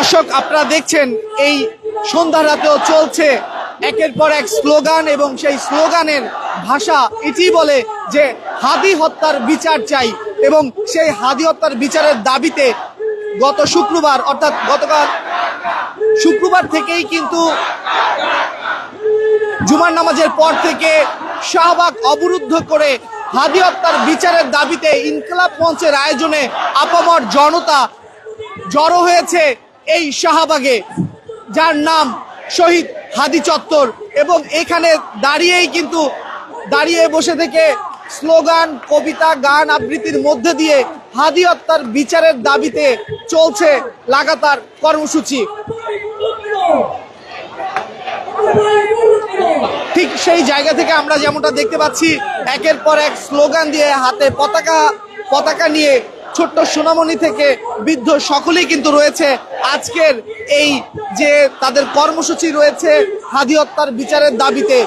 দর্শক, আপনারা দেখছেন এই সন্ধ্যা রাতেও চলছে একের পর এক স্লোগান, এবং সেই স্লোগানের ভাষা এটি বলে যে হাদি হত্যার বিচার চাই। এবং সেই হাদি হত্যার বিচারের দাবিতে গত শুক্রবার, অর্থাৎ গতকাল শুক্রবার থেকেই কিন্তু জুমার নামাজের পর থেকে শাহবাগ অবরুদ্ধ করে হাদি হত্যার বিচারের দাবিতে ইনকিলাব মঞ্চের আয়োজনে আপামর জনতা জড়ো হয়েছে এই শাহবাগে, যার নাম শহীদ হাদি চত্বর। এবং এখানে দাঁড়িয়ে বসে থেকে স্লোগান, কবিতা, গান আবৃত্তির মধ্যে দিয়ে হাদি হত্যার বিচারের দাবিতে চলছে লাগাতার কর্মসূচি। ঠিক সেই জায়গা থেকে আমরা যেমনটা দেখতে পাচ্ছি, একের পর এক স্লোগান দিয়ে হাতে পতাকা নিয়ে ছোট্ট সোনামণি থেকে বৃদ্ধ সকলেই কিন্তু রয়েছে আজকের এই যে তাদের কর্মসূচি রয়েছে হাদি হত্যার বিচারের দাবিতে।